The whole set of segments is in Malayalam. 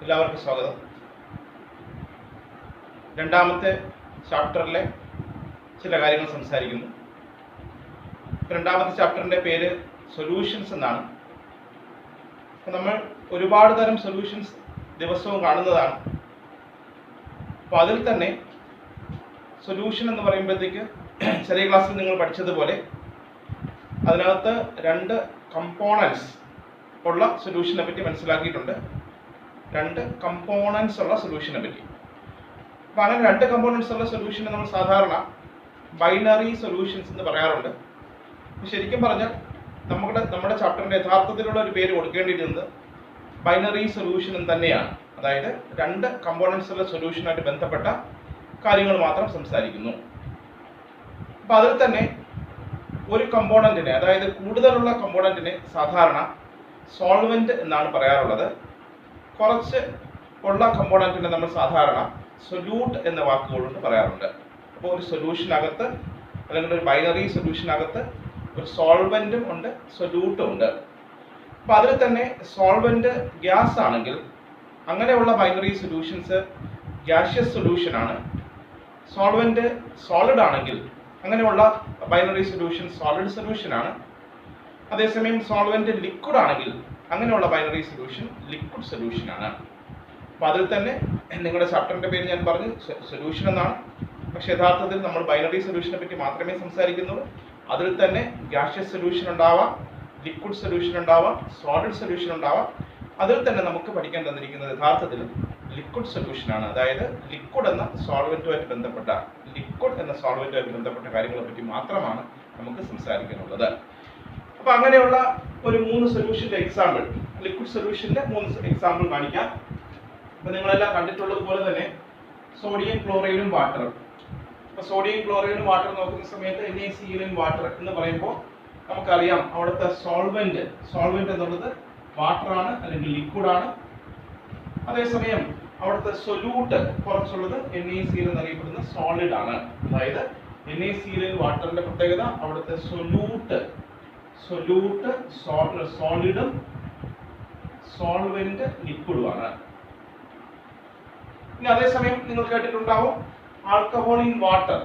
എല്ലാവർക്കും സ്വാഗതം. രണ്ടാമത്തെ ചാപ്റ്ററിലെ ചില കാര്യങ്ങൾ സംസാരിക്കുന്നു. രണ്ടാമത്തെ ചാപ്റ്ററിൻ്റെ പേര് സൊല്യൂഷൻസ് എന്നാണ്. നമ്മൾ ഒരുപാട് തരം സൊല്യൂഷൻസ് ദിവസവും കാണുന്നതാണ്. അപ്പോൾ അതിൽ തന്നെ സൊല്യൂഷൻ എന്ന് പറയുമ്പോഴത്തേക്ക് ചെറിയ ക്ലാസ്സിൽ നിങ്ങൾ പഠിച്ചതുപോലെ അതിനകത്ത് രണ്ട് കമ്പോണൻസ് ഉള്ള സൊല്യൂഷനെ പറ്റി മനസ്സിലാക്കിയിട്ടുണ്ട്. രണ്ട് കമ്പോണൻസ് ഉള്ള സൊല്യൂഷനെ പറ്റി. അപ്പം അങ്ങനെ രണ്ട് കമ്പോണൻസ് ഉള്ള സൊല്യൂഷനെ നമ്മൾ സാധാരണ ബൈനറി സൊല്യൂഷൻസ് എന്ന് പറയാറുണ്ട്. ശരിക്കും പറഞ്ഞാൽ നമ്മുടെ ചാപ്റ്ററിൻ്റെ യഥാർത്ഥത്തിലുള്ള ഒരു പേര് കൊടുക്കേണ്ടിയിരുന്നത് ബൈനറി സൊല്യൂഷൻ എന്ന് തന്നെയാണ്. അതായത് രണ്ട് കമ്പോണൻസ് ഉള്ള സൊല്യൂഷനായിട്ട് ബന്ധപ്പെട്ട കാര്യങ്ങൾ മാത്രം സംസാരിക്കുന്നു. അപ്പം അതിൽ തന്നെ ഒരു കമ്പോണൻറ്റിനെ, അതായത് കൂടുതലുള്ള കമ്പോണൻറ്റിനെ സാധാരണ സോൾവെന്റ് എന്നാണ് പറയാറുള്ളത്. കുറച്ച് ഉള്ള കമ്പോണൻറ്റിനെ നമ്മൾ സാധാരണ സൊല്യൂട്ട് എന്ന വാക്കുകൊണ്ട് പറയാറുണ്ട്. അപ്പോൾ ഒരു സൊല്യൂഷനകത്ത് അല്ലെങ്കിൽ ഒരു ബൈനറി സൊല്യൂഷനകത്ത് ഒരു സോൾവെന്റും ഉണ്ട്, സൊല്യൂട്ടും ഉണ്ട്. അപ്പോൾ അതിൽ തന്നെ സോൾവെന്റ് ഗ്യാസ് ആണെങ്കിൽ അങ്ങനെയുള്ള ബൈനറി സൊല്യൂഷൻസ് ഗ്യാഷ്യസ് സൊല്യൂഷനാണ്. സോൾവെന്റ് സോളിഡ് ആണെങ്കിൽ അങ്ങനെയുള്ള ബൈനറി സൊല്യൂഷൻ സോളിഡ് സൊല്യൂഷനാണ്. അതേസമയം സോൾവെന്റ് ലിക്വിഡ് ആണെങ്കിൽ അങ്ങനെയുള്ള ബൈനറി സൊല്യൂഷൻ ലിക്വിഡ് സൊല്യൂഷനാണ്. അപ്പോൾ അതിൽ തന്നെ നിങ്ങളുടെ ചാപ്റ്ററിൻ്റെ പേര് ഞാൻ പറഞ്ഞു സൊല്യൂഷൻ എന്നാണ്. പക്ഷെ യഥാർത്ഥത്തിൽ നമ്മൾ ബൈനറി സൊല്യൂഷനെ പറ്റി മാത്രമേ സംസാരിക്കുന്നുള്ളൂ. അതിൽ തന്നെ ഗ്യാഷ്യസ് സൊല്യൂഷൻ ഉണ്ടാവാം, ലിക്വിഡ് സൊല്യൂഷൻ ഉണ്ടാവാം, സോളിഡ് സൊല്യൂഷൻ ഉണ്ടാവാം. അതിൽ തന്നെ നമുക്ക് പഠിക്കാൻ തന്നിരിക്കുന്നത് യഥാർത്ഥത്തിൽ ലിക്വിഡ് സൊല്യൂഷനാണ്. അതായത് ലിക്വിഡ് എന്ന സോൾവെന്റുമായിട്ട് ബന്ധപ്പെട്ട കാര്യങ്ങളെ പറ്റി മാത്രമാണ് നമുക്ക് സംസാരിക്കാനുള്ളത്. അപ്പോൾ അങ്ങനെയുള്ള ഒരു 3 സൊല്യൂഷൻ്റെ എക്സാമ്പിൾ, ലിക്വിഡ് സൊല്യൂഷൻ്റെ 3 എക്സാമ്പിൾ കാണിക്കാം. അപ്പോൾ നിങ്ങളെല്ലാം കണ്ടിട്ടുള്ളത് പോലെ തന്നെ സോഡിയം ക്ലോറൈഡും വാട്ടറും. അപ്പോൾ സോഡിയം ക്ലോറൈഡും വാട്ടർ നോക്കുന്ന സമയത്ത് NaCl വാട്ടർ എന്ന് പറയുമ്പോൾ നമുക്കറിയാം അവിടുത്തെ സോൾവെന്റ് എന്നുള്ളത് വാട്ടറാണ് അല്ലെങ്കിൽ ലിക്വിഡാണ്. അതേസമയം അവിടുത്തെ സൊല്യൂട്ട് കുറച്ചുള്ളത് NaCl എന്നറിയപ്പെടുന്ന സോളിഡ് ആണ്. അതായത് NaCl വാട്ടറിന്റെ പ്രത്യേകത അവിടുത്തെ സൊല്യൂട്ട് സോളിഡും സോൾവെന്റ് ലിക്വിഡുമാണ്. ഇനി അതേസമയം നിങ്ങൾ കേട്ടിട്ടുണ്ടാവും ആൽക്കഹോൾ ഇൻ വാട്ടർ.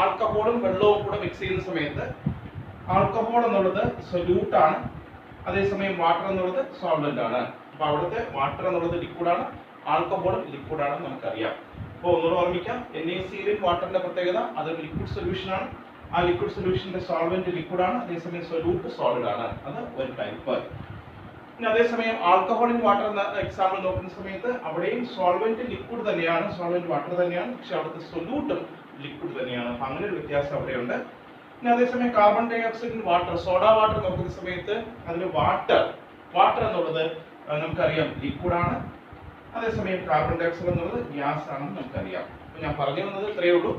ആൽക്കഹോളും വെള്ളവും കൂടെ മിക്സ് ചെയ്യുന്ന സമയത്ത് ആൽക്കഹോൾ എന്നുള്ളത് സൊല്യൂട്ട് ആണ്, അതേസമയം വാട്ടർ എന്നുള്ളത് സോൾവെന്റ് ആണ്. അപ്പോൾ അവിടുത്തെ വാട്ടർ എന്നുള്ളത് ലിക്വിഡാണ്, ആൽക്കഹോളും ലിക്വിഡാണെന്ന് നമുക്കറിയാം. അപ്പോൾ ഒന്നുകൂടെ ഓർമ്മിക്കാം, NaCl വാട്ടറിന്റെ പ്രത്യേകത അതൊരു ലിക്വിഡ് സൊല്യൂഷൻ ആണ്. ആ ലിക്വിഡ് സൊല്യൂഷന്റെ സോൾവെന്റ് ലിക്വിഡാണ്, അതേസമയം സൊല്യൂട്ട് സോളിഡ് ആണ്. അത് ഒരു ടൈപ്പ്. പിന്നെ അതേസമയം ആൽക്കഹോൾ ഇൻ വാട്ടർ എന്ന എക്സാമ്പിൾ നോക്കുന്ന സമയത്ത് അവിടെയും സോൾവെന്റ് ലിക്വിഡ് തന്നെയാണ്, സോൾവെന്റ് വാട്ടർ തന്നെയാണ്, പക്ഷെ അവിടുത്തെ സൊല്യൂട്ടും ലിക്വിഡ് തന്നെയാണ്. അപ്പം അങ്ങനെ ഒരു വ്യത്യാസം അവിടെയുണ്ട്. പിന്നെ അതേസമയം carbon dioxide water, soda water നോക്കുന്ന സമയത്ത് അതിൽ വാട്ടർ എന്നുള്ളത് നമുക്കറിയാം ലിക്വിഡാണ്, അതേസമയം കാർബൺ ഡൈ ഓക്സൈഡ് എന്നുള്ളത് ഗ്യാസ് ആണെന്ന് നമുക്കറിയാം. അപ്പോൾ ഞാൻ പറഞ്ഞു വന്നത് ഇത്രയേ ഉള്ളൂ.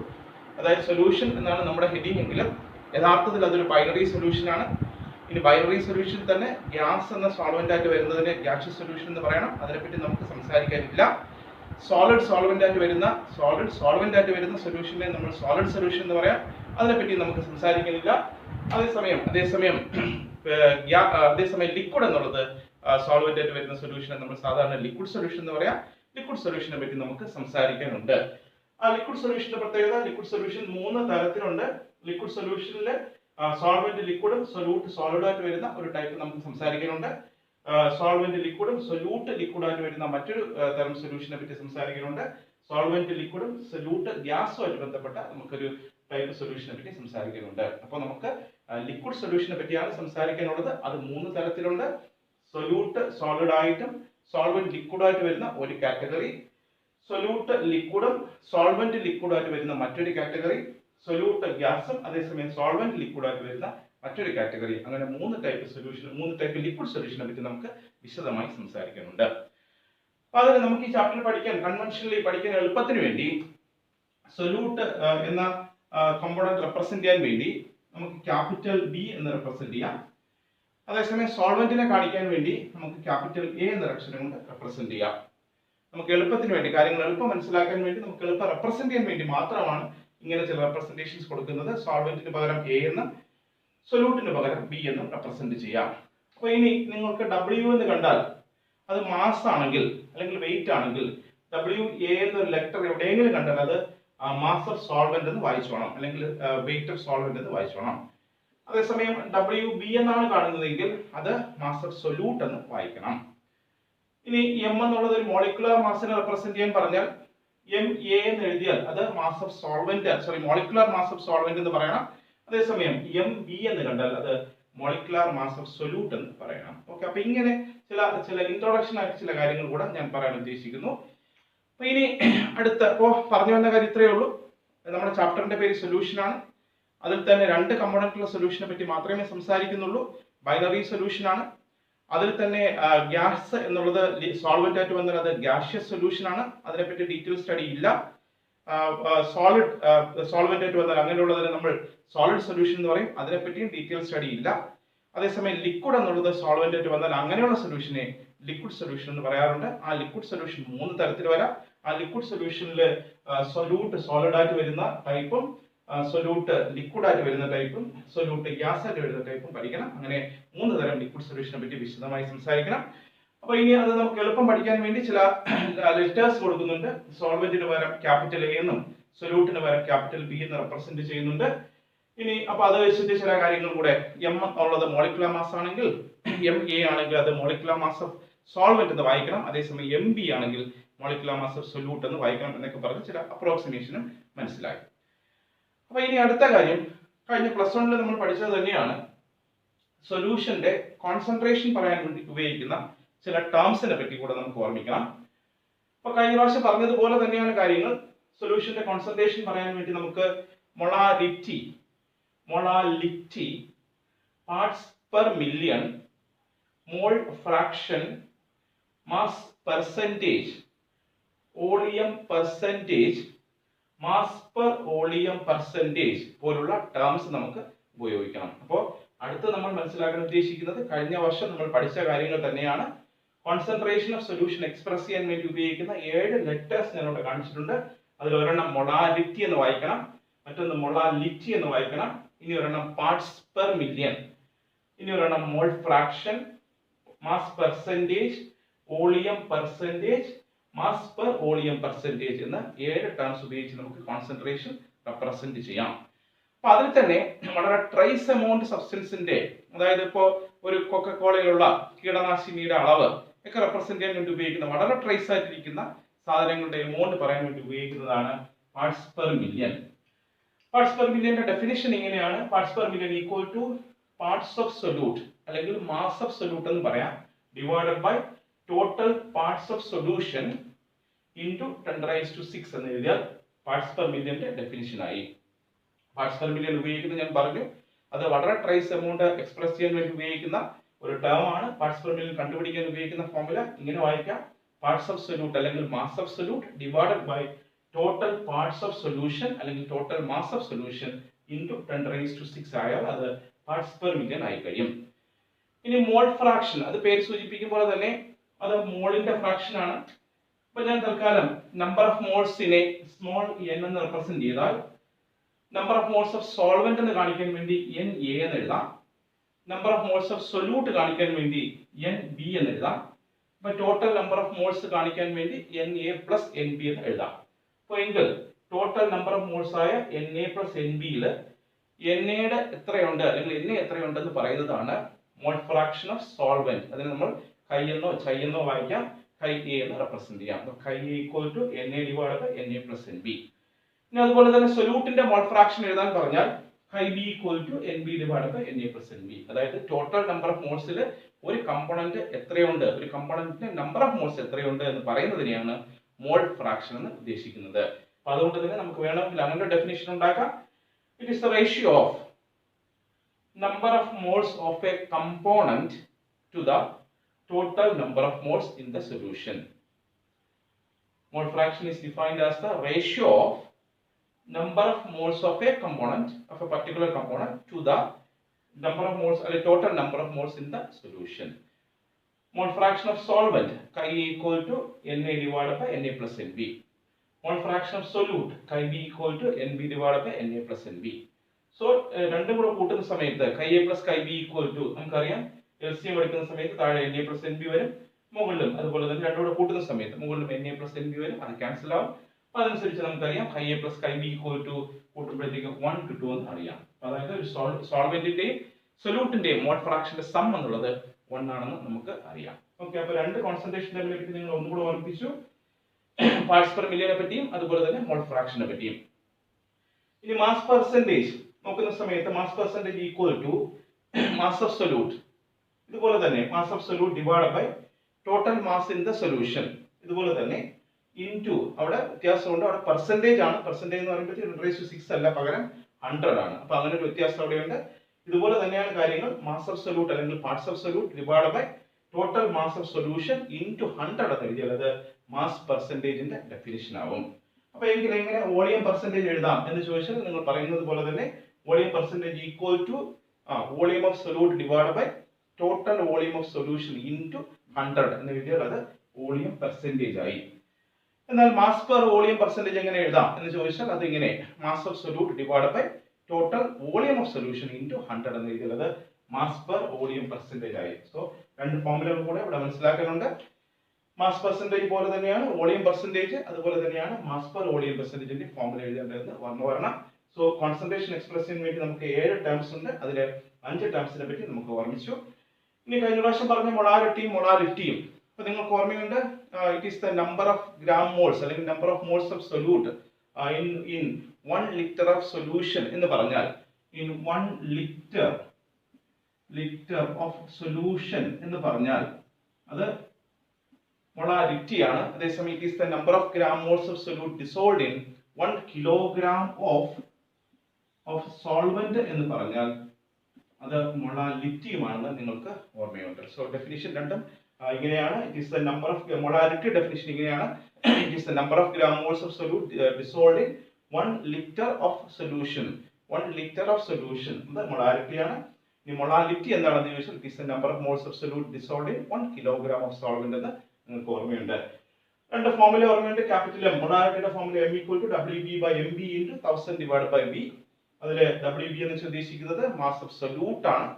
അതായത് സൊല്യൂഷൻ എന്നാണ് നമ്മുടെ ഹെഡിങ് എങ്കിലും യഥാർത്ഥത്തിൽ അതൊരു ബൈനറി സൊല്യൂഷനാണ്. ഇനി ബൈനറി സൊല്യൂഷൻ തന്നെ ഗ്യാസ് എന്ന സോൾവെന്റ് ആയിട്ട് വരുന്നതിനെ ഗ്യാഷ്യസ് സൊല്യൂഷൻ എന്ന് പറയണം. അതിനെപ്പറ്റി നമുക്ക് സംസാരിക്കാനില്ല. സോൾവെന്റ് ആയിട്ട് വരുന്ന സൊല്യൂഷനെ നമ്മൾ സോളിഡ് സൊല്യൂഷൻ എന്ന് പറയാം. അതിനെപ്പറ്റി നമുക്ക് സംസാരിക്കുന്നില്ല. അതേസമയം ലിക്വിഡ് എന്നുള്ളത് സോൾവെന്റ് ആയിട്ട് വരുന്ന സൊല്യൂഷനെ നമ്മൾ സാധാരണ ലിക്വിഡ് സൊല്യൂഷൻ എന്ന് പറയാം. ലിക്വിഡ് സൊല്യൂഷനെ പറ്റി നമുക്ക് സംസാരിക്കാനുണ്ട്. ആ ലിക്വിഡ് സൊല്യൂഷന്റെ പ്രത്യേകത, ലിക്വിഡ് സൊല്യൂഷൻ 3 തരത്തിലുണ്ട്. ലിക്വിഡ് സൊല്യൂഷനിൽ സോൾവെന്റ് ലിക്വിഡും സൊല്യൂട്ട് സോളിഡായിട്ട് വരുന്ന ഒരു ടൈപ്പ് നമുക്ക് സംസാരിക്കാനുണ്ട്. സോൾവെന്റ് ലിക്വിഡും സൊല്യൂട്ട് ലിക്വിഡായിട്ട് വരുന്ന മറ്റൊരു തരം സൊല്യൂഷനെ പറ്റി സംസാരിക്കുന്നുണ്ട്. സോൾവെന്റ് ലിക്വിഡും സൊല്യൂട്ട് ഗ്യാസുമായിട്ട് ബന്ധപ്പെട്ട നമുക്കൊരു ടൈപ്പ് സൊല്യൂഷനെ പറ്റി സംസാരിക്കുന്നുണ്ട്. അപ്പോൾ നമുക്ക് ലിക്വിഡ് സൊല്യൂഷനെ പറ്റിയാണ് സംസാരിക്കാനുള്ളത്. അത് 3 തരത്തിലുണ്ട്. സൊല്യൂട്ട് സോളിഡ് ആയിട്ടും സോൾവെന്റ് ലിക്വിഡായിട്ട് വരുന്ന ഒരു കാറ്റഗറി, സൊല്യൂട്ട് ലിക്വിഡും സോൾവെന്റ് ലിക്വിഡായിട്ട് വരുന്ന മറ്റൊരു കാറ്റഗറി, സൊല്യൂട്ട് ഗ്യാസും അതേസമയം സോൾവെന്റ് ലിക്വിഡായിട്ട് വരുന്ന മറ്റൊരു കാറ്റഗറി. അങ്ങനെ 3 ടൈപ്പ് ലിക്വിഡ് സൊല്യൂഷനെ പറ്റി നമുക്ക് വിശദമായി സംസാരിക്കാനുണ്ട്. അപ്പോൾ അതിന് നമുക്ക് ഈ ചാപ്റ്റർ കൺവെൻഷനലി പഠിക്കാൻ എളുപ്പത്തിന് വേണ്ടി സൊല്യൂട്ട് എന്ന കമ്പോണന്റ് റെപ്രസെന്റ് ചെയ്യാൻ വേണ്ടി നമുക്ക് ക്യാപിറ്റൽ B എന്ന് റെപ്രസെന്റ് ചെയ്യാം. അതേസമയം സോൾവെന്റിനെ കാണിക്കാൻ വേണ്ടി നമുക്ക് ക്യാപിറ്റൽ A എന്ന അക്ഷരം കൊണ്ട് റെപ്രസെന്റ് ചെയ്യാം. നമുക്ക് എളുപ്പത്തിന് വേണ്ടി, കാര്യങ്ങൾ എളുപ്പം മനസ്സിലാക്കാൻ വേണ്ടി, നമുക്ക് എളുപ്പം റെപ്രസെന്റ് ചെയ്യാൻ വേണ്ടി മാത്രമാണ് ഇങ്ങനെ ചില റെപ്രസെന്റേഷൻസ് കൊടുക്കുന്നത്. സോൾവെന്റിന് പകരം A എന്നും സൊല്യൂട്ടിന് പകരം B എന്നും റെപ്രസെന്റ് ചെയ്യാം. അപ്പോൾ ഇനി നിങ്ങൾക്ക് W എന്ന് കണ്ടാൽ അത് മാസ് ആണെങ്കിൽ അല്ലെങ്കിൽ വെയിറ്റ് ആണെങ്കിൽ WA എന്നൊരു ലെറ്റർ എവിടെയെങ്കിലും കണ്ടാൽ അത് മാസ് ഓഫ് സോൾവെന്റ് എന്ന് വായിച്ചോണം, അല്ലെങ്കിൽ വെയിറ്റ് ഓഫ് സോൾവെന്റ് എന്ന് വായിച്ചോണം. അതേസമയം WB എന്നാണ് കാണുന്നതെങ്കിൽ അത് മാസ് ഓഫ് സൊല്യൂട്ട് എന്ന് വായിക്കണം. ഇനി M എന്നുള്ളത് ഒരു മോളിക്കുലർ മാസിനെ റെപ്രസെന്റ് ചെയ്യാൻ പറഞ്ഞാൽ MA എന്ന് എഴുതിയാൽ അത് mass of solvent, molecular mass of solvent എന്ന് പറയണം. അതേസമയം MB എന്ന് കണ്ടാൽ അത് മോളിക്കുലർ മാസ് ഓഫ് സൊല്യൂട്ട് എന്ന് പറയണം. ഓക്കെ, അപ്പൊ ഇങ്ങനെ ചില ഇൻട്രൊഡക്ഷൻ ആയിട്ട് ചില കാര്യങ്ങൾ കൂടെ ഞാൻ പറയാൻ ഉദ്ദേശിക്കുന്നു. അപ്പൊ ഇനി അടുത്ത പറഞ്ഞു വന്ന കാര്യം ഇത്രയേ ഉള്ളൂ. നമ്മുടെ ചാപ്റ്ററിന്റെ പേര് സൊല്യൂഷൻ ആണ്. അതിൽ തന്നെ 2 കമ്പോണന്റുള്ള സൊല്യൂഷനെ പറ്റി മാത്രമേ സംസാരിക്കുന്നുള്ളൂ. ബൈനറി സൊല്യൂഷൻ ആണ്. അതിൽ തന്നെ ഗ്യാസ് എന്നുള്ളത് സോൾവെന്റ് ആയിട്ട് വന്നാൽ അത് ഗ്യാഷ്യസ് സൊല്യൂഷൻ ആണ്. അതിനെപ്പറ്റി ഡീറ്റെയിൽ സ്റ്റഡി ഇല്ല. സോളിഡ് സോൾവെന്റ് ആയിട്ട് വന്നാൽ അങ്ങനെയുള്ളതിനെ നമ്മൾ സോളിഡ് സൊല്യൂഷൻ എന്ന് പറയും. അതിനെപ്പറ്റിയും ഡീറ്റെയിൽ സ്റ്റഡി ഇല്ല. അതേസമയം ലിക്വിഡ് എന്നുള്ളത് സോൾവെന്റ് ആയിട്ട് വന്നാൽ അങ്ങനെയുള്ള സൊല്യൂഷനെ ലിക്വിഡ് സൊല്യൂഷൻ എന്ന് പറയാറുണ്ട്. ആ ലിക്വിഡ് സൊല്യൂഷൻ 3 തരത്തിൽ വരാം. ആ ലിക്വിഡ് സൊല്യൂഷനിൽ സൊല്യൂട്ട് സോളിഡ് ആയിട്ട് വരുന്ന ടൈപ്പും സൊല്യൂട്ട് ലിക്വിഡ് ആയിട്ട് വരുന്ന ടൈപ്പും സൊല്യൂട്ട് ഗ്യാസ് ആയിട്ട് വരുന്ന ടൈപ്പും പഠിക്കണം. അങ്ങനെ 3 തരം ലിക്വിഡ് സൊല്യൂഷനെ പറ്റി വിശദമായി സംസാരിക്കണം. അപ്പൊ ഇനി അത് നമുക്ക് എളുപ്പം പഠിക്കാൻ വേണ്ടി ചില ലെറ്റേഴ്സ് കൊടുക്കുന്നുണ്ട്. സോൾവെന്റിന് പകരം ക്യാപിറ്റൽ A എന്നും സൊല്യൂട്ടിന് പകരം ക്യാപിറ്റൽ B എന്ന് റെപ്രസെന്റ് ചെയ്യുന്നുണ്ട്. ഇനി അപ്പൊ അത് വെച്ചിട്ട് ചില കാര്യങ്ങൾ കൂടെ, M ഉള്ളത് മോളിക്കുലർ മാസ് ആണെങ്കിൽ MA ആണെങ്കിൽ അത് മോളിക്കുലർ മാസ് ഓഫ് സോൾവെന്റ് എന്ന് വായിക്കണം. അതേസമയം MB ആണെങ്കിൽ മോളിക്കുലർ മാസ് ഓഫ് സൊല്യൂട്ട് എന്ന് വായിക്കണം എന്നൊക്കെ പറഞ്ഞ് ചില അപ്രോക്സിമേഷനും മനസ്സിലായി. അപ്പൊ ഇനി അടുത്ത കാര്യം, കഴിഞ്ഞ +1 നമ്മൾ പഠിച്ചത് തന്നെയാണ്. സൊല്യൂഷന്റെ കോൺസെൻട്രേഷൻ പറയാൻ വേണ്ടി ഉപയോഗിക്കുന്ന ചില ടേംസിനെ പറ്റി കൂടെ നമുക്ക് ഓർമ്മിക്കണം. അപ്പൊ കഴിഞ്ഞ പ്രാവശ്യം പറഞ്ഞതുപോലെ തന്നെയാണ് കാര്യങ്ങൾ. സൊല്യൂഷന്റെ കോൺസെൻട്രേഷൻ പറയാൻ വേണ്ടി നമുക്ക് molality, parts per million, mole fraction, mass percentage, volume percentage, mass per volume percentage പോലുള്ള ടേംസ് നമുക്ക് ഉപയോഗിക്കണം. അപ്പോൾ അടുത്ത് നമ്മൾ മനസ്സിലാക്കാൻ ഉദ്ദേശിക്കുന്നത് കഴിഞ്ഞ വർഷം നമ്മൾ പഠിച്ച കാര്യങ്ങൾ തന്നെയാണ്. കോൺസെൻട്രേഷൻ ഓഫ് സൊല്യൂഷൻ എക്സ്പ്രസ് ചെയ്യാൻ വേണ്ടി ഉപയോഗിക്കുന്ന 7 ലെറ്റേഴ്സ് ഞാൻ ഇവിടെ കാണിച്ചിട്ടുണ്ട്. അതിൽ ഒരെണ്ണം മൊളാലിറ്റി എന്ന് വായിക്കണം, മറ്റൊന്ന് മൊളാലിറ്റി എന്ന് വായിക്കണം, ഇനി ഒരെണ്ണം പാർട്സ് പെർ മില്യൺ, ഇനി ഒരെണ്ണം mole fraction, mass percentage, volume percentage, mass per volume percentage എന്ന 7 ടേംസ് ഉപയോഗിച്ച് നമുക്ക് കോൺസെൻട്രേഷൻ റെപ്രസെന്റ് ചെയ്യാം. അപ്പൊ അതിൽ തന്നെ വളരെ ട്രേസ് എമൗണ്ട് സബ്സ്റ്റൻസിന്റെ, അതായത് ഇപ്പോ ഒരു കൊക്കക്കോളയിലുള്ള കീടനാശിനിയുടെ അളവ് ഒക്കെ റെപ്രസെന്റ് ചെയ്യാൻ വേണ്ടി ഉപയോഗിക്കുന്ന വളരെ ട്രേസ് ആയിട്ടിരിക്കുന്ന സാധനങ്ങളുടെ എമൗണ്ട് പറയാൻ വേണ്ടി ഉപയോഗിക്കുന്നതാണ് parts per million. Parts per മില്യന്റെ ഡെഫിനിഷൻ ഇങ്ങനെയാണ്: parts per million equal to parts of solute അല്ലെങ്കിൽ മാസ് ഓഫ് സൊല്യൂട്ട് എന്ന് പറയാം, divided by total parts of solution into 10⁻⁶ എന്ന് എഴുതിയാൽ പാർട്സ് പെർ മില്യന്റെ ഡെഫിനിഷൻ ആയി. പാർട്സ് പെർ മില്യൺ ഉപയോഗിക്കുന്നത് ഞാൻ പറഞ്ഞു, അത് വളരെ ട്രേസ് എമൗണ്ട് എക്സ്പ്രസ് ചെയ്യാൻ വേണ്ടി ഉപയോഗിക്കുന്ന ഒരു ടേം ആണ്. പാർട്സ് പെർ മില്യൺ കണ്ടുപിടിക്കാൻ ഉപയോഗിക്കുന്ന ഫോർമുല ഇങ്ങനെ വായിക്കാം: പാർട്സ് ഓഫ് സൊല്യൂട്ട് അല്ലെങ്കിൽ mass of solute divided by total parts of solution അല്ലെങ്കിൽ total mass of solution into 10⁻⁶ ആയാൽ അത് പാർട്സ് പെർ മില്യൺ ആയി കഴിയും. ഇനി മോൾ ഫ്രാക്ഷൻ, അത് പേര് സൂചിപ്പിക്കും പോലെ തന്നെ അത് മോളിന്റെ ഫ്രാക്ഷൻ ആണ്. അപ്പൊ ഞാൻ തൽക്കാലം നമ്പർ ഓഫ് മോൾസിനെ സ്മോൾ n എന്ന് റെപ്രസെന്റ് ചെയ്താൽ number of moles of solvent എന്ന് കാണിക്കാൻ വേണ്ടി NA എന്ന് എഴുതാം. Number of moles of solute കാണിക്കാൻ വേണ്ടി NB എന്ന് എഴുതാം. അപ്പൊ ടോട്ടൽ നമ്പർ ഓഫ് മോൾസ് കാണിക്കാൻ വേണ്ടി NA പ്ലസ് NB എന്ന് എഴുതാം. അപ്പോൾ എങ്കിൽ ടോട്ടൽ നമ്പർ ഓഫ് മോൾസ് ആയ NA പ്ലസ് NBയിൽ NAയുടെ എത്രയുണ്ട് അല്ലെങ്കിൽ NA എത്രയുണ്ടെന്ന് പറയുന്നതാണ് മോൾ ഫ്രാക്ഷൻ ഓഫ് സോൾവെന്റ്. അതിന് നമ്മൾ കൈ എന്നോ ചൈ എന്നോ വായിക്കാം, കൈ A എന്ന് റെപ്രസെന്റ് ചെയ്യാം. Chi A equal to NA divided by NA plus NB. ഇനി അതുപോലെ തന്നെ സൊല്യൂട്ടിന്റെ മോൾ ഫ്രാക്ഷൻ എഴുതാൻ പറഞ്ഞാൽ chi B equal to NB divided by NA plus NB. അതായത് ടോട്ടൽ നമ്പർ ഓഫ് മോൾസിൽ ഒരു കമ്പോണന്റ് എത്രയുണ്ട്, ഒരു കമ്പോണന്റിന്റെ നമ്പർ ഓഫ് മോൾസ് എത്രയുണ്ട് എന്ന് പറയുന്നതിനെയാണ് മോൾ ഫ്രാക്ഷൻ എന്ന് ഉദ്ദേശിക്കുന്നത്. അപ്പൊ അതുകൊണ്ട് തന്നെ നമുക്ക് വേണമെങ്കിൽ അങ്ങനെ ഡെഫിനിഷൻ ഉണ്ടാക്കാം: it is the ratio of number of moles of a component to the total number of moles in the solution. Mole fraction is defined as the ratio of number of moles of a component, of a particular component, to the number of moles or total number of moles in the solution. Mole fraction of solvent Chi equal to Na divided by Na plus Nb. Mole fraction of solute Chi b equal to Nb divided by Na plus Nb. So രണ്ടും കൂടെ കൂട്ടുന്ന സമയത്ത് Chi a plus Chi b equal to നമുക്കറിയാം LCM എടുക്കുന്ന സമയത്ത് താഴെ Na plus Nb വരും, മുകളിലും അതുപോലെ തന്നെ രണ്ടും കൂടെ കൂട്ടുന്ന സമയത്ത് മുകളിലും Na പ്ലസ് Nb വരും, അത് ക്യാൻസൽ ആവും. അപ്പൊ അതനുസരിച്ച് നമുക്കറിയാം chi A plus chi B equal to കൂട്ടുമ്പോഴത്തേക്ക് 1 കിട്ടുമെന്ന് അറിയാം. അതായത് ഒരു സോൾവെന്റിന്റെയും സൊല്യൂട്ടിന്റെയും മോൾ ഫ്രാക്ഷന്റെ സം എന്നുള്ളത് 1 ആണെന്ന് നമുക്ക് അറിയാം. ഓക്കെ, അപ്പൊ രണ്ട് കോൺസെൻട്രേഷൻ ലെവലിനെ പറ്റി നിങ്ങൾ ഒന്നുകൂടെ ഓർമ്മിപ്പിച്ചു, പാർട്സ് പെർ മില്യനെ പറ്റിയും അതുപോലെ തന്നെ മോൾ ഫ്രാക്ഷനെ പറ്റിയും. ഇനി മാസ് പെർസെന്റേജ് നോക്കുന്ന സമയത്ത് mass percentage equal to mass of solute, ഇതുപോലെ തന്നെ mass of solute divide by total mass in the solution, ഇതുപോലെ തന്നെ ഇൻടു, അവിടെ വ്യത്യാസമുണ്ട്, അവിടെ പെർസെന്റേജ് ആണ്, പെർസെന്റേജ് എന്ന് പറയുമ്പോൾ 10⁻⁶ അല്ല, പകരം 100 ആണ്. അപ്പൊ അങ്ങനെ ഒരു വ്യത്യാസം അവിടെയുണ്ട്. ഇതുപോലെ തന്നെയാണ് കാര്യങ്ങൾ, മാസ് ഓഫ് സൊല്യൂട്ട് അല്ലെങ്കിൽ parts of solute divide by total mass of solution into 100 എന്ന് എഴുതിയാൽ അത് മാസ് പെർസെന്റേജിന്റെ ഡെഫിനിഷൻ ആവും. അപ്പൊ എങ്കിൽ എങ്ങനെ വോളിയം പെർസെന്റേജ് എഴുതാം എന്ന് ചോദിച്ചാൽ നിങ്ങൾ പറയുന്നത് പോലെ തന്നെ volume percentage equal to volume of solute divide by total volume of solution into 100 എന്ന് എഴുതിയാൽ അത് വോളിയം പെർസെന്റേജ് ആയി. എന്നാൽ മാസ് പെർ വോളിയം പെർസെന്റേജ് എങ്ങനെ എഴുതാം എന്ന് ചോദിച്ചാൽ അത് ഇങ്ങനെ, mass of solute divide by total volume of solution into 100 എന്ന് എഴുതിയാൽ അത് മാസ് പെർ വോളിയം പെർസെന്റേജ് ആയി. സോ രണ്ട് ഫോർമുലകൾ കൂടെ ഇവിടെ മനസ്സിലാക്കാനുണ്ട്. മാസ് പെർസെന്റേജ് പോലെ തന്നെയാണ് വോളിയം പെർസെന്റേജ്, അതുപോലെ തന്നെയാണ് മാസ് പെർ വോളിയം പെർസെന്റേജിന്റെ ഫോർമുല എഴുതേണ്ടതെന്ന് വരണം. സോ കോൺസെൻട്രേഷൻ എക്സ്പ്രസ് ചെയ്യാൻ വേണ്ടി നമുക്ക് 7 ടേംസ് ഉണ്ട്, അതിൽ 5 ടേംസിനെ പറ്റി നമുക്ക് ഓർമ്മിച്ചു. ഇനി കഴിഞ്ഞ പ്രാവശ്യം പറഞ്ഞ മൊളാരിറ്റിയും അപ്പൊ നിങ്ങൾക്ക് ഓർമ്മയുണ്ട്, it is the number of gram moles അല്ലെങ്കിൽ number of moles of solute in 1 litre of solution എന്ന് പറഞ്ഞാൽ, ഇൻ 1 ലിറ്റർ ഓഫ് സൊല്യൂഷൻ എന്ന് പറഞ്ഞാൽ അത് മൊളാരിറ്റി ആണ്. അതേസമയം it is the number of gram moles of solute dissolved in 1 kilogram of solvent എന്ന് പറഞ്ഞാൽ അത് മൊളാലിറ്റിയുമാണെന്ന് നിങ്ങൾക്ക് ഓർമ്മയുണ്ട്. സോ ഡെഫിനിഷൻ രണ്ടും ഇങ്ങനെയാണ്. It is the number of molality definition ഇങ്ങനെയാണ്, it is the number of gram moles of solute dissolved in 1 litre of solution. 1 litre of solution അത് മൊളാലിറ്റിയാണ്. ഇനി മൊളാലിറ്റി എന്താണെന്ന് ചോദിച്ചാൽ it is the number of moles of solute dissolved in 1 kilogram of solvent എന്ന് നിങ്ങൾക്ക് ഓർമ്മയുണ്ട്. രണ്ട് ഫോർമുല ഓർമ്മയുണ്ട്, ക്യാപിറ്റൽ എം മൊളാരിറ്റിയുടെ formula M equal to WB by MB into 1000 divide by B. അതിൽ WB എന്ന് വെച്ചാൽ ഉദ്ദേശിക്കുന്നത് മാസ് ഓഫ് സൊല്യൂട്ട് ആണ്,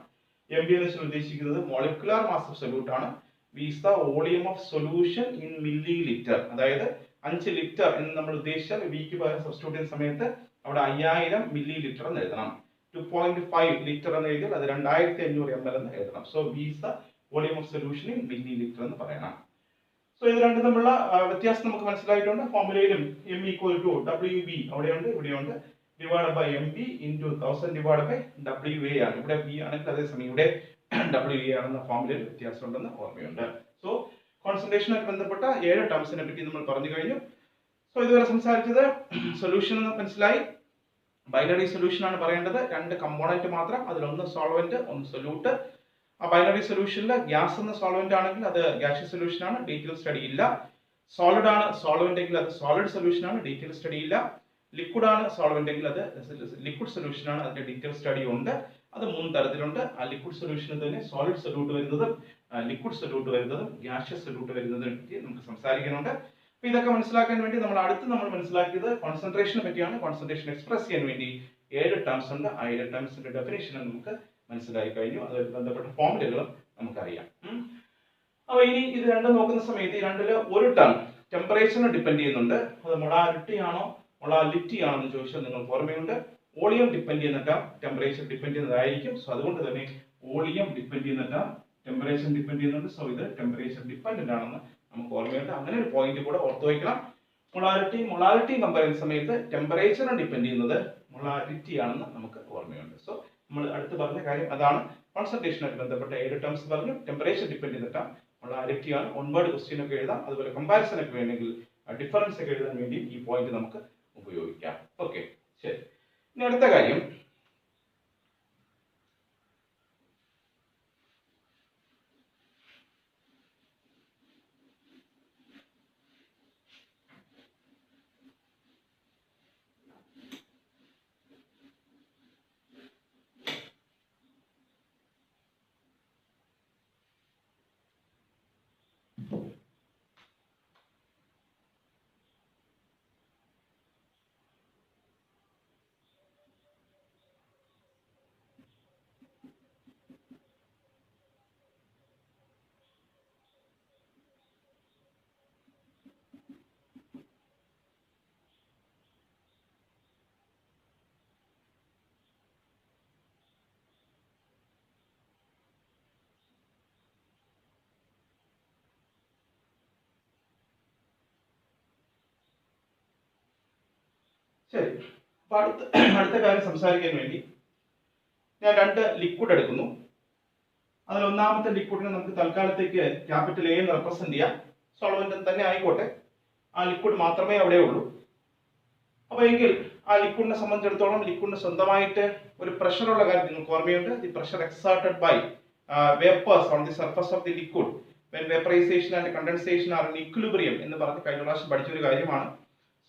MB എന്ന് വെച്ചാൽ ഉദ്ദേശിക്കുന്നത് മോളിക്കുലാർ മാസ് ഓഫ് സൊല്യൂട്ട് ആണ്. B is the volume of solution in milliliter. അതായത് 5 ലിറ്റർ എന്ന് നമ്മൾ ഉദ്ദേശിച്ചാൽ Bക്ക് പകരം സബ്സ്റ്റിറ്റ്യൂട്ട് ചെയ്യുന്ന സമയത്ത് അവിടെ 5000 മില്ലി ലിറ്റർ എന്ന് എഴുതണം. 2.5 ലിറ്റർ എന്ന് എഴുതിയാൽ അത് 2500 ml എന്ന് എഴുതണം. So B is the volume of solution in milliliter എന്ന് പറയണം. സോ ഇത് രണ്ടും തമ്മിലുള്ള വ്യത്യാസം നമുക്ക് മനസ്സിലായിട്ടുണ്ട്. ഫോർമുലയിലും M ഈക്വൽ ടു WB അവിടെയുണ്ട് ഇവിടെയുണ്ട്, divide by MB into 1000 divide by WA ആണ്. ഇവിടെ B ആണെങ്കിൽ അതേസമയം ഇവിടെ WA ആണെന്ന ഫോർമുലയിൽ വ്യത്യാസം ഉണ്ടെന്ന് ഓർമ്മയുണ്ട്. സോ കോൺസെൻട്രേഷനുമായി ബന്ധപ്പെട്ട 7 ടേംസിനെ പറ്റി നമ്മൾ പറഞ്ഞു കഴിഞ്ഞു. സോ ഇതുവരെ സംസാരിച്ചത് സൊല്യൂഷൻ എന്ന് മനസ്സിലായി. ബൈനറി സൊല്യൂഷൻ ആണ് പറയേണ്ടത്, 2 കമ്പോണന്റ് മാത്രം, അതിലൊന്ന് സോൾവെന്റ് ഒന്ന് സൊല്യൂട്ട്. ആ ബൈനറി സൊല്യൂഷനിൽ ഗ്യാസ് എന്ന സോൾവെന്റ് ആണെങ്കിൽ അത് ഗ്യാഷ്യസ് സൊല്യൂഷൻ ആണ്, ഡീറ്റെയിൽ സ്റ്റഡി ഇല്ല. സോളിഡ് ആണ് സോൾവെന്റ് എങ്കിൽ അത് സോളിഡ് സൊല്യൂഷൻ ആണ്, ഡീറ്റെയിൽ സ്റ്റഡി ഇല്ല. ലിക്വിഡ് ആണ് സോൾവെന്റ് എങ്കിൽ അത് ലിക്വിഡ് സൊല്യൂഷൻ ആണ്, അതിന്റെ ഡീറ്റെയിൽ സ്റ്റഡി ഉണ്ട്. അത് 3 തരത്തിലുണ്ട്. ആ ലിക്വിഡ് സൊല്യൂഷനിൽ തന്നെ സോളിഡ് സൊല്യൂട്ട് വരുന്നതും ലിക്വിഡ് സൊല്യൂട്ട് വരുന്നതും ഗ്യാഷ്യസ് സൊല്യൂട്ട് വരുന്നതിനെ പറ്റി നമുക്ക് സംസാരിക്കുന്നുണ്ട്. അപ്പൊ ഇതൊക്കെ മനസ്സിലാക്കാൻ വേണ്ടി നമ്മൾ മനസ്സിലാക്കിയത് കോൺസെൻട്രേഷനെ പറ്റിയാണ്. കോൺസെൻട്രേഷൻ എക്സ്പ്രസ് ചെയ്യാൻ വേണ്ടി 7 ടേംസ് ഉണ്ട്. ആ 7 ടേംസിന്റെ ഡെഫിനിഷൻ നമുക്ക് മനസ്സിലായി കഴിഞ്ഞു. അതുമായി ബന്ധപ്പെട്ട ഫോർമുലകളും നമുക്കറിയാം. അപ്പൊ ഇനി ഇത് രണ്ടും നോക്കുന്ന സമയത്ത് ഈ രണ്ടില് ഒരു ടേം ടെമ്പറേച്ചറിനെ ഡിപ്പെൻഡ് ചെയ്യുന്നുണ്ട്. അത് മൊളാരിറ്റി ആണോ മൊളാലിറ്റി ആണോ എന്ന് ചോദിച്ചാൽ നിങ്ങൾക്ക് ഓർമ്മയുണ്ട്. വോളിയം ഡിപ്പെൻഡ് ചെയ്യുന്ന ടേം ടെമ്പറേച്ചർ ഡിപ്പെൻഡ് ചെയ്യുന്നതായിരിക്കും. സോ അതുകൊണ്ട് തന്നെ വോളിയം ഡിപ്പെൻഡ് ചെയ്യുന്ന ടേം ടെമ്പറേച്ചർ ഡിപ്പെൻഡ് ചെയ്യുന്നുണ്ട്. സോ ഇത് ടെമ്പറേച്ചർ ഡിപ്പെൻഡന്റ് ആണെന്ന് നമുക്ക് ഓർമ്മയുണ്ട്. അങ്ങനെ ഒരു പോയിന്റ് കൂടെ ഓർത്തു വയ്ക്കണം. മൊളാരിറ്റി കമ്പയർ ചെയ്യുന്ന സമയത്ത് ടെമ്പറേച്ചറിനെ ഡിപ്പെൻഡ് ചെയ്യുന്നത് മൊളാരിറ്റി ആണെന്ന് നമുക്ക് ഓർമ്മയുണ്ട്. സോ നമ്മൾ അടുത്ത് പറഞ്ഞ കാര്യം അതാണ്. കോൺസെൻട്രേഷനുമായി ബന്ധപ്പെട്ട 7 ടേംസ് പറഞ്ഞു. ടെമ്പറേച്ചർ ഡിപ്പെൻഡ് ചെയ്യുന്ന ടേം മൊളാരിറ്റി ആണ്. ഒൺവേർഡ് ക്വസ്റ്റ്യൻ ഒക്കെ എഴുതാം. അതുപോലെ കമ്പാരിസൺ ഒക്കെ വേണമെങ്കിൽ ഡിഫറൻസ് ഒക്കെ എഴുതാൻ വേണ്ടി ഈ പോയിന്റ് നമുക്ക് ഉപയോഗിക്കാം. ഓക്കെ, ശരി. ഇനി അടുത്ത കാര്യം, ശരി, അപ്പൊ അടുത്ത കാര്യം സംസാരിക്കാൻ വേണ്ടി ഞാൻ 2 ലിക്വിഡ് എടുക്കുന്നു. അതിൽ ഒന്നാമത്തെ ലിക്വിഡിനെ നമുക്ക് തൽക്കാലത്തേക്ക് ക്യാപിറ്റൽ എ എന്ന് റെപ്രസെന്റ് ചെയ്യാം. സോൾവെന്റ് തന്നെ ആയിക്കോട്ടെ, ആ ലിക്വിഡ് മാത്രമേ അവിടെ ഉള്ളൂ. അപ്പൊ എങ്കിൽ ആ ലിക്വിഡിനെ സംബന്ധിച്ചിടത്തോളം ലിക്വിഡിന് സ്വന്തമായിട്ട് ഒരു പ്രഷറുള്ള കാര്യം നിങ്ങൾക്ക് ഓർമ്മയുണ്ട്. The pressure exerted by vapours on the surface of the liquid when vaporisation and condensation are in equilibrium എന്ന് പറഞ്ഞ് കഴിഞ്ഞ പ്രാവശ്യം പഠിച്ചൊരു കാര്യമാണ്.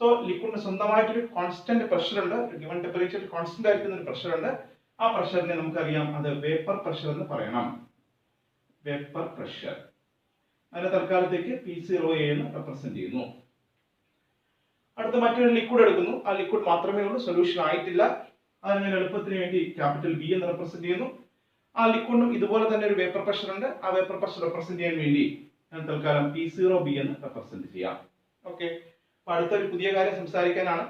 സോ ലിക്വിഡിന് സ്വന്തമായിട്ടൊരു കോൺസ്റ്റന്റ് പ്രഷർ ഉണ്ട്, ഗിവൺ ടെമ്പറേച്ചർ കോൺസ്റ്റന്റ് ആയിരിക്കുന്ന ഒരു പ്രഷർ ഉണ്ട്. ആ പ്രഷറിനെ നമുക്കറിയാം, അത് വേപ്പർ പ്രഷർ എന്ന് പറയണം. വേപ്പർ പ്രഷർ അതിനെ തൽക്കാലത്തേക്ക് P0A എന്ന് റെപ്രസെന്റ് ചെയ്യുന്നു. അടുത്ത മറ്റൊരു ലിക്വിഡ് എടുക്കുന്നു. ആ ലിക്വിഡ് മാത്രമേ ഉള്ളൂ, സൊല്യൂഷൻ ആയിട്ടില്ല. അതിന് ഞാൻ എളുപ്പത്തിന് വേണ്ടി ക്യാപിറ്റൽ B എന്ന് റെപ്രസെന്റ് ചെയ്യുന്നു. ആ ലിക്വിഡിനും ഇതുപോലെ തന്നെ ഒരു വേപ്പർ പ്രഷർ ഉണ്ട്. ആ വേപ്പർ പ്രഷർ റെപ്രസെന്റ് ചെയ്യാൻ വേണ്ടി ഞാൻ തൽക്കാലം P0B എന്ന് റെപ്രസെന്റ് ചെയ്യാം. ഓക്കെ, അപ്പൊ അടുത്തൊരു പുതിയ കാര്യം സംസാരിക്കാനാണ്.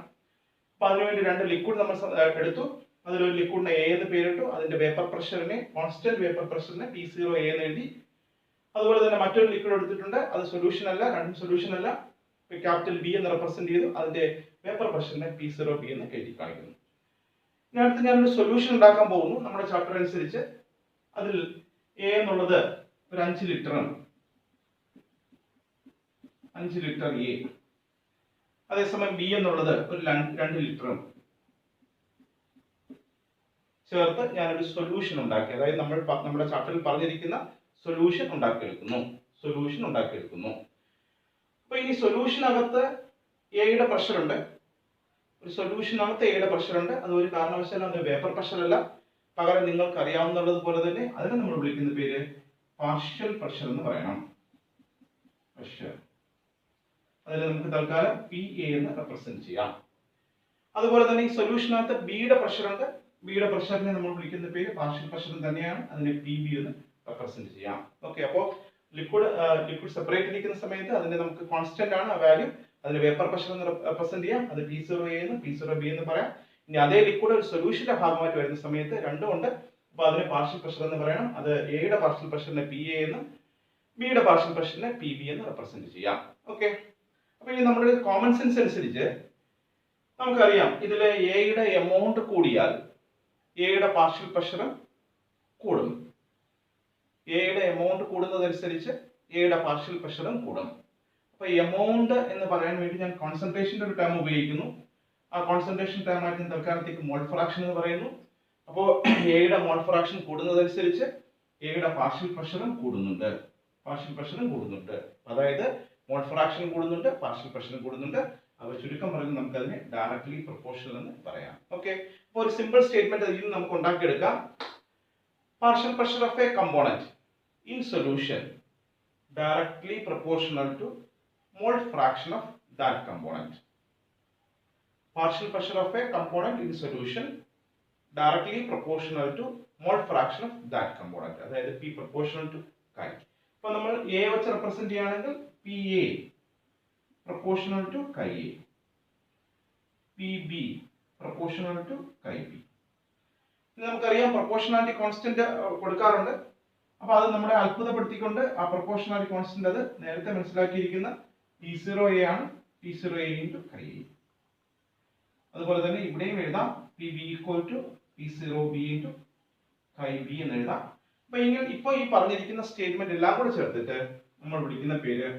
അപ്പൊ അതിനുവേണ്ടി 2 ലിക്വിഡ് നമ്മൾ എടുത്തു. അതിലൊരു ലിക്വിഡിനെ A എന്ന് പേരിട്ടു. അതിന്റെ വേപ്പർ പ്രഷറിനെ, കോൺസ്റ്റന്റ് വേപ്പർ പ്രഷറിനെ P0A എന്ന് എഴുതി. അതുപോലെ തന്നെ മറ്റൊരു ലിക്വിഡ് എടുത്തിട്ടുണ്ട്. അത് സൊല്യൂഷൻ അല്ല, രണ്ടും സൊല്യൂഷൻ അല്ല. ക്യാപിറ്റൽ B എന്ന് റെപ്രസെന്റ് ചെയ്തു. അതിന്റെ വേപ്പർ പ്രഷറിനെ P0B എന്ന് എഴുതി കാണിക്കുന്നു. ഇനി അടുത്ത് ഞാനൊരു സൊല്യൂഷൻ ഉണ്ടാക്കാൻ പോകുന്നു. നമ്മുടെ ചാപ്റ്റർ അനുസരിച്ച് അതിൽ A എന്നുള്ളത് ഒരു 5 ലിറ്ററാണ്. 5 ലിറ്റർ A. അതേസമയം B എന്നുള്ളത് ഒരു 2 ലിറ്ററും ചേർത്ത് ഞാനൊരു സൊല്യൂഷൻ ഉണ്ടാക്കി. അതായത് നമ്മുടെ ചാപ്റ്ററിൽ പറഞ്ഞിരിക്കുന്ന സൊല്യൂഷൻ ഉണ്ടാക്കിയെടുക്കുന്നു. അപ്പൊ ഇനി സൊല്യൂഷനകത്ത് എയുടെ പ്രഷർ ഉണ്ട്. ഒരു സൊല്യൂഷനകത്ത് എയുടെ പ്രഷർ ഉണ്ട്. അത് ഒരു കാരണവശാലും അത് വേപ്പർ പ്രഷർ അല്ല. പകരം നിങ്ങൾക്ക് അറിയാവുന്നത് പോലെ തന്നെ അതിനെ നമ്മൾ വിളിക്കുന്ന പേര് പാർഷ്യൽ പ്രഷർ എന്ന് പറയണം. പ്രഷർ അതിൽ നമുക്ക് തൽക്കാലം PA എന്ന് റെപ്രസെന്റ് ചെയ്യാം. അതുപോലെ തന്നെ ഈ സൊല്യൂഷനകത്ത് ബിയുടെ പ്രഷർ ഉണ്ട്. ബിയുടെ പ്രഷറിനെ നമ്മൾ വിളിക്കുന്ന പേര് പാർഷ്യൽ പ്രഷർ തന്നെയാണ്. അതിനെ PB എന്ന് റെപ്രസെന്റ് ചെയ്യാം. ഓക്കെ, അപ്പോൾ ലിക്വിഡ് സെപ്പറേറ്റ് ഇരിക്കുന്ന സമയത്ത് അതിനെ നമുക്ക് കോൺസ്റ്റന്റ് ആണ് ആ വാല്യൂ. അതിന് വേപ്പർ പ്രഷർ എന്ന് റെപ്രസെന്റ് ചെയ്യാം. അത് P0A എന്ന് P0B എന്ന് പറയാം. ഇനി അതേ ലിക്വിഡ് ഒരു സൊല്യൂഷന്റെ ഭാഗമായിട്ട് വരുന്ന സമയത്ത് രണ്ടും ഉണ്ട്. അപ്പൊ അതിന് പാർഷ്യൽ പ്രഷർ എന്ന് പറയണം. അത് എയുടെ പാർഷ്യൽ പ്രഷറിനെ PA എന്നും ബിയുടെ പാർഷ്യൽ പ്രഷറിനെ PB എന്ന് റെപ്രസെന്റ് ചെയ്യാം. ഓക്കെ, അപ്പൊ ഇനി നമ്മുടെ കോമൺ സെൻസ് അനുസരിച്ച് നമുക്കറിയാം, ഇതിലെ എയുടെ എമൗണ്ട് കൂടിയാൽ എയുടെ പാർഷ്യൽ പ്രഷർ കൂടും. എയുടെ എമൗണ്ട് കൂടുന്നതനുസരിച്ച് എയുടെ പാർഷ്യൽ പ്രഷറും കൂടും. അപ്പൊ എമൗണ്ട് എന്ന് പറയാൻ വേണ്ടി ഞാൻ കോൺസെൻട്രേഷന്റെ ഒരു ടേം ഉപയോഗിക്കുന്നു. ആ കോൺസെൻട്രേഷൻ ടേം ആയിട്ട് ഞാൻ തൽക്കാലത്തേക്ക് മോൾ ഫ്രാക്ഷൻ എന്ന് പറയുന്നു. അപ്പോൾ എയുടെ മോൾ ഫ്രാക്ഷൻ കൂടുന്നതനുസരിച്ച് എയുടെ പാർഷ്യൽ പ്രഷറും കൂടുന്നുണ്ട്. അതായത് മോൾ ഫ്രാക്ഷൻ കൂടുന്നുണ്ട്, പാർഷ്യൽ പ്രഷറും കൂടുന്നുണ്ട്. അവർ ചുരുക്കം പറഞ്ഞ് നമുക്ക് അതിനെ ഡയറക്ട്ലി പ്രൊപ്പോർഷണൽ എന്ന് പറയാം. ഓക്കെ, അപ്പോൾ ഒരു സിമ്പിൾ സ്റ്റേറ്റ്മെന്റ് അതിൽ നിന്ന് നമുക്ക് ഉണ്ടാക്കിയെടുക്കാം. Partial pressure of A component in solution directly proportional to mole fraction of that component. Partial pressure of a component in solution directly proportional to mole fraction of that component. അതായത് P proportional to chi. അപ്പോൾ നമ്മൾ A വെച്ച് റെപ്രസെന്റ് ചെയ്യുകയാണെങ്കിൽ PA proportional to chi A, PB proportional to chi B. നമുക്കറിയാം പ്രൊപ്പോർഷണാലിറ്റി കോൺസ്റ്റന്റ് കൊടുക്കാറുണ്ട്. അപ്പൊ അത് നമ്മളെ അത്ഭുതപ്പെടുത്തിക്കൊണ്ട് ആ പ്രൊപ്പോർഷണാലിറ്റി കോൺസ്റ്റന്റ് അത് നേരത്തെ മനസ്സിലാക്കിയിരിക്കുന്ന P0A ആണ്. P0A into chi A. അതുപോലെ തന്നെ ഇവിടെയും എഴുതാം PB equal to P0B into chi B എന്ന് എഴുതാം. അപ്പൊ ഇപ്പൊ ഈ പറഞ്ഞിരിക്കുന്ന സ്റ്റേറ്റ്മെന്റ് എല്ലാം കൂടെ ചേർത്തിട്ട് നമ്മൾ വിളിക്കുന്ന പേര്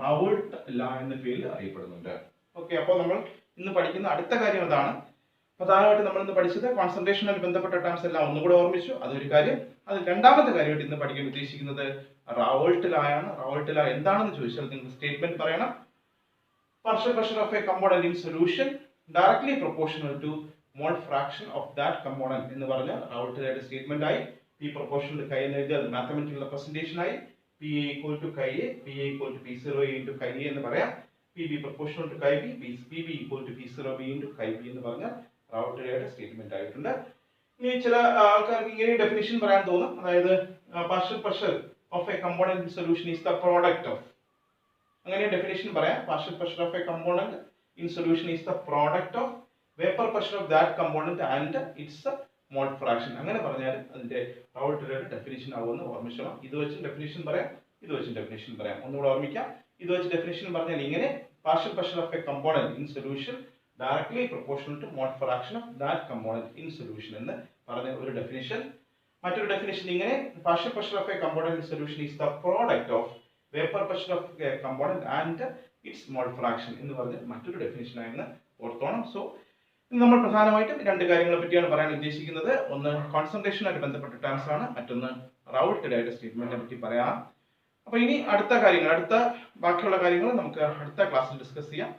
റൗൾട്ട് ലാ എന്ന പേരിൽ അറിയപ്പെടുന്നുണ്ട്. ഓക്കെ, അപ്പോൾ നമ്മൾ ഇന്ന് പഠിക്കുന്ന അടുത്ത കാര്യം അതാണ്. പ്രധാനമായിട്ട് നമ്മൾ ഇന്ന് പഠിച്ചത് കോൺസെൻട്രേഷനുമായി ബന്ധപ്പെട്ട ടേംസ് എല്ലാം ഒന്നുകൂടെ ഓർമ്മിച്ചു. അതൊരു കാര്യം. അതിൽ രണ്ടാമത്തെ കാര്യമായിട്ട് ഇന്ന് പഠിക്കാൻ ഉദ്ദേശിക്കുന്നത് റൗൾട്ട് ലാ ആണ്. റൗൾട്ട് ലാ എന്താണെന്ന് ചോദിച്ചാൽ നിങ്ങൾ സ്റ്റേറ്റ്മെന്റ് പറയണം. Partial pressure of A component in solution directly proportional to mole fraction of that component എന്ന് പറഞ്ഞ റൗൾട്ട് ലായുടെ സ്റ്റേറ്റ്മെന്റ് ആയി. P proportional to chi എന്ന് എഴുതിയാൽ മാത്തമാറ്റിക്കൽ റെപ്രസെന്റേഷൻ ആയി. PA equal to chi A, PA equal to P0A into chi A എന്ന് പറയാം. PB proportional to chi B, PB equal to P0B into chi B എന്ന് പറഞ്ഞാൽ റൗൾട്ട് ലായുടെ സ്റ്റേറ്റ്മെന്റ് ആയിട്ടുണ്ട്. ഇനി ചില ആൾക്കാർക്ക് ഇങ്ങനെ ഡെഫിനിഷൻ പറയാൻ തോന്നും. അതായത് partial pressure of A component in solution is the product of, അങ്ങനെ ഡെഫിനിഷൻ പറയാം. Partial pressure of A component in solution is the product of vapour pressure of that component and it's mole fraction. അങ്ങനെ പറഞ്ഞാൽ അതിന്റെ റൗൾട്ട് ലായുടെ ഡെഫിനിഷൻ ആവുമെന്ന് ഓർമ്മിക്കണം. ഇത് വെച്ച് ഡെഫിനിഷൻ പറയാം, ഇത് വെച്ച് ഡെഫിനിഷൻ പറയാം. ഒന്നുകൂടെ ഓർമ്മിക്കാം. ഇത് വെച്ച് ഡെഫിനിഷൻ പറഞ്ഞാൽ ഇങ്ങനെ, partial pressure of a component in solution directly proportional to mole fraction of that component in solution എന്ന് പറഞ്ഞ ഒരു ഡെഫിനിഷൻ. മറ്റൊരു ഡെഫിനിഷൻ ഇങ്ങനെ, partial pressure of a component in solution is the product of vapor pressure of a component and its mole fraction എന്ന് പറഞ്ഞ മറ്റൊരു ഡെഫിനിഷൻ ആയിരുന്നു ഓർത്തോണം. സോ നമ്മൾ പ്രധാനമായിട്ടും രണ്ട് കാര്യങ്ങളെ പറ്റിയാണ് പറയാൻ ഉദ്ദേശിക്കുന്നത്. ഒന്ന് കോൺസെൻട്രേഷനുമായിട്ട് ബന്ധപ്പെട്ട ടേംസ് ആണ്, മറ്റൊന്ന് റൗൾട്ട് ആയിട്ട് സ്റ്റേറ്റ്മെന്റിനെ പറ്റി പറയാം. അപ്പൊ ഇനി അടുത്ത ബാക്കിയുള്ള കാര്യങ്ങൾ നമുക്ക് അടുത്ത ക്ലാസ്സിൽ ഡിസ്കസ് ചെയ്യാം.